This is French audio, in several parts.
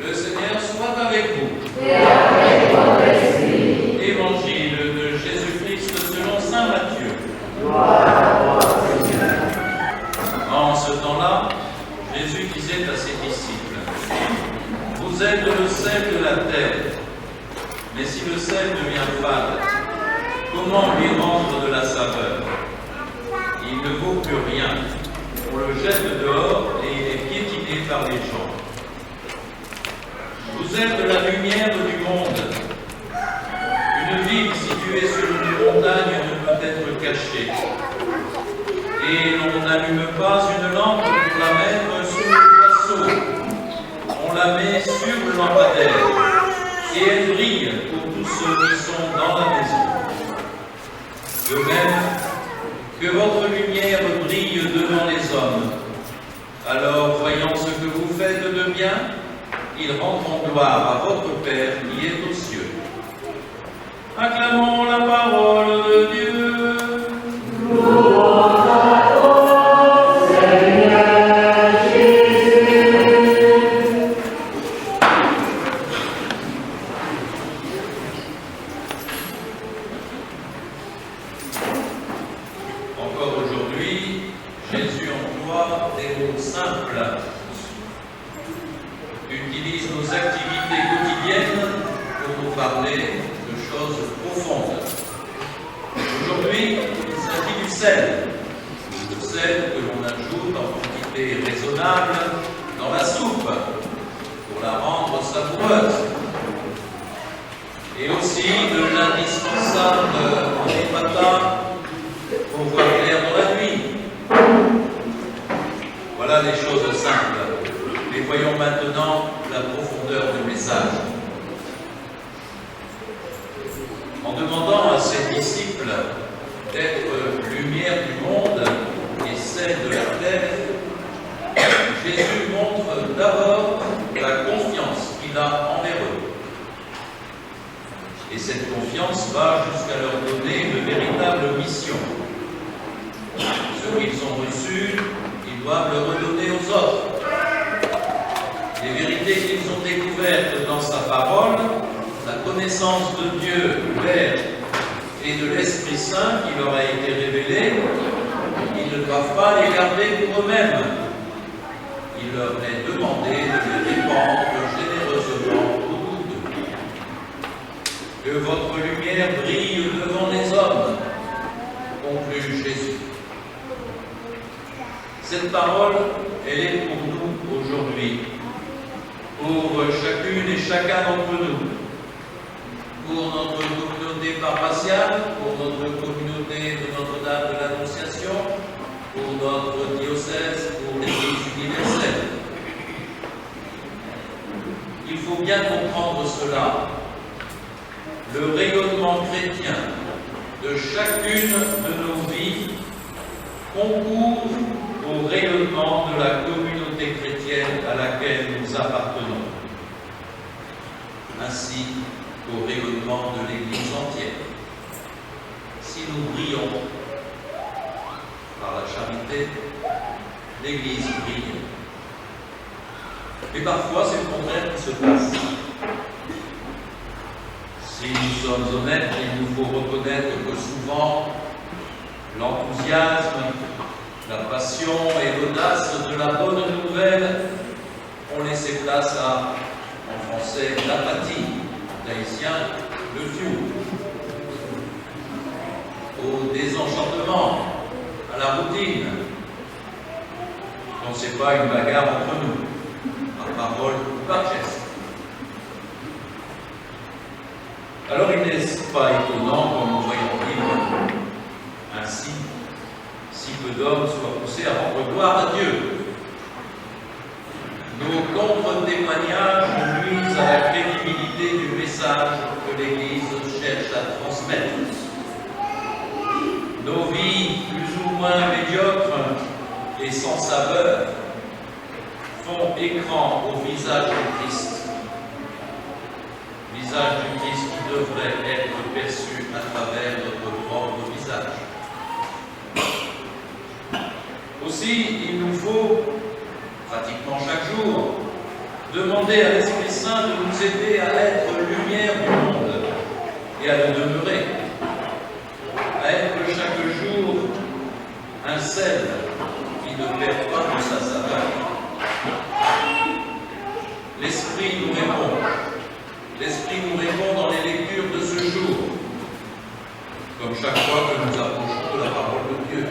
Le Seigneur soit avec vous. Et avec votre esprit. Évangile de Jésus-Christ selon saint Matthieu. Gloire à toi, Seigneur. En ce temps-là, Jésus disait à ses disciples, « Vous êtes le sel de la terre, mais si le sel devient fade, comment lui rendre de la saveur? Il ne vaut plus rien. On le jette dehors et il est piétiné par les gens. Vous êtes la lumière du monde. Une ville située sur une montagne ne peut être cachée. Et l'on n'allume pas une lampe pour la mettre sous le boisseau. On la met sur le lampadaire et elle brille pour tous ceux qui sont dans la maison. De même, que votre lumière brille devant les hommes. Alors, voyant ce que vous faites de bien, ils rendront gloire à votre Père qui est aux cieux. Acclamons la parole de Dieu. Louange à toi, Seigneur Jésus. Encore aujourd'hui, Jésus emploie des mots simples, utilise nos activités quotidiennes pour nous parler de choses profondes. Aujourd'hui, il s'agit du sel. Le sel que l'on ajoute en quantité raisonnable dans la soupe pour la rendre savoureuse. Et aussi de l'indispensable en épatant pour voir clair dans la nuit. Voilà les choses simples. Mais voyons maintenant la profondeur du message. En demandant à ses disciples d'être lumière du monde et celle de la terre, Jésus montre d'abord la confiance qu'il a envers eux. Et cette confiance va jusqu'à leur donner une véritable mission. Ce qu'ils ont reçu, ils doivent le redonner aux autres. Les vérités qu'ils ont découvertes dans sa parole, la connaissance de Dieu, Père, et de l'Esprit Saint qui leur a été révélé, ils ne doivent pas les garder pour eux-mêmes. Il leur est demandé de les répandre généreusement autour d'eux. Que votre lumière brille devant les hommes, conclut Jésus. Cette parole, elle est pour nous aujourd'hui, pour chacune et chacun d'entre nous, pour notre communauté paroissiale, pour notre communauté de Notre-Dame de l'Annonciation, pour notre diocèse, pour l'Église universelle. Il faut bien comprendre cela. Le rayonnement chrétien de chacune de nos vies concourt au rayonnement de la communauté chrétienne à laquelle nous appartenons, ainsi qu'au rayonnement de l'Église entière. Si nous brillons par la charité, l'Église brille. Mais parfois, c'est le contraire qui se passe. Si nous sommes honnêtes, il nous faut reconnaître que souvent, l'enthousiasme, la passion et l'audace de la bonne nouvelle ont laissé place à, en français, l'apathie, en haïtien, le fioul, au désenchantement, à la routine. Donc ce n'est pas une bagarre entre nous, par parole ou par geste. Alors il n'est pas étonnant, comme nous voyons vivre ainsi, si peu d'hommes soient poussés à rendre gloire à Dieu. Nos contre-témoignages nuisent à la crédibilité du message que l'Église cherche à transmettre. Nos vies plus ou moins médiocres et sans saveur font écran au visage du Christ. Visage du Christ qui devrait être perçu à travers notre propre visage. Aussi, il nous faut, pratiquement chaque jour, Demandez à l'Esprit Saint de nous aider à être lumière du monde et à le demeurer, à être chaque jour un sel qui ne perd pas de sa saveur. L'Esprit nous répond. L'Esprit nous répond dans les lectures de ce jour, comme chaque fois que nous approchons de la parole de Dieu.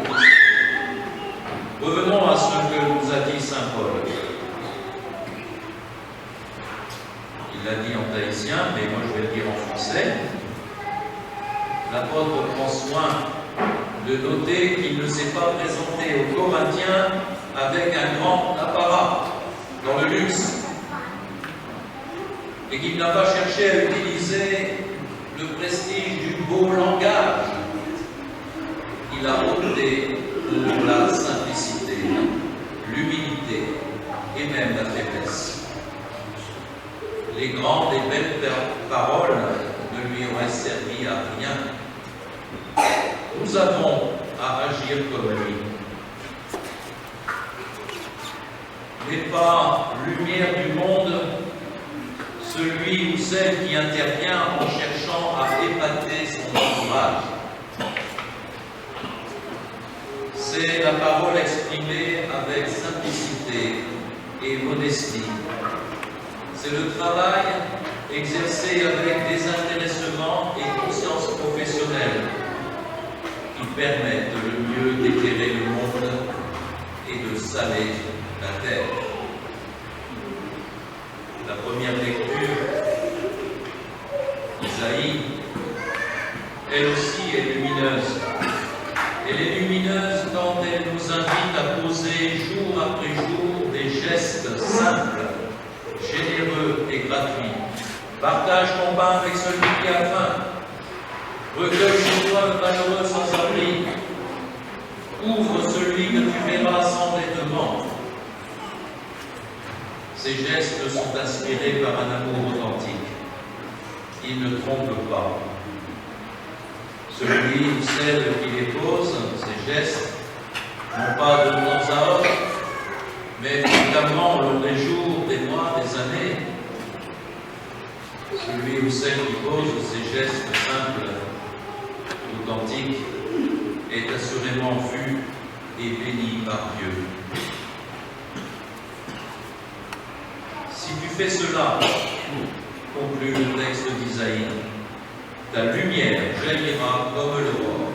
Revenons à ce que nous a dit saint Paul. Il l'a dit en tahitien, mais moi je vais le dire en français. L'apôtre prend soin de noter qu'il ne s'est pas présenté aux Corinthiens avec un grand apparat dans le luxe, et qu'il n'a pas cherché à utiliser le prestige du beau langage. Il a opté pour la simplicité, l'humilité et même la faiblesse. Les grandes et belles paroles ne lui auraient servi à rien. Nous avons à agir comme lui. N'est pas lumière du monde celui ou celle qui intervient en cherchant à épater son entourage. C'est la parole exprimée avec simplicité et modestie. C'est le travail exercé avec désintéressement et conscience professionnelle qui permettent le mieux d'éclairer le monde et de saler la terre. La première lecture, Isaïe, elle aussi est lumineuse. Elle est lumineuse quand elle nous invite à poser jour après jour des gestes simples, généreux et gratuits. Partage ton pain avec celui qui a faim. Recueille chez toi le malheureux sans abri. Ouvre celui que tu verras sans vêtements. Ces gestes sont inspirés par un amour authentique. Ils ne trompent pas. Celui ou celle qui les pose, ces gestes, non pas de temps à autre, mais fréquemment au long des jours, des mois, des années. Celui ou celle qui pose ces gestes simples, authentiques, est assurément vu et béni par Dieu. Si tu fais cela, conclut le texte d'Isaïe, ta lumière jaillira comme l'aurore.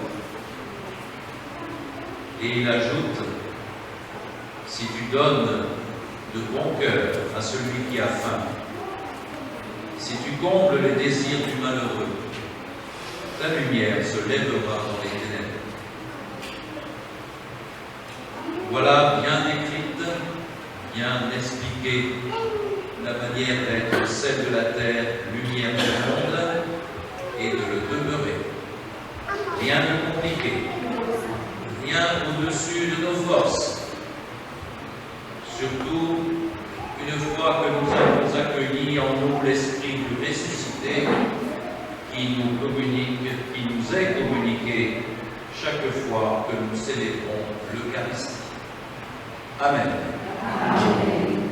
Et il ajoute, si tu donnes de bon cœur à celui qui a faim, si tu combles les désirs du malheureux, ta lumière se lèvera dans les ténèbres. Voilà bien décrite, bien expliquée la manière d'être celle de la terre, lumière du monde, et de le demeurer. Rien de compliqué, rien au-dessus de nos forces. Surtout, une fois que nous avons accueilli en nous l'Esprit du ressuscité, qui nous est communiqué chaque fois que nous célébrons l'Eucharistie. Amen. Amen.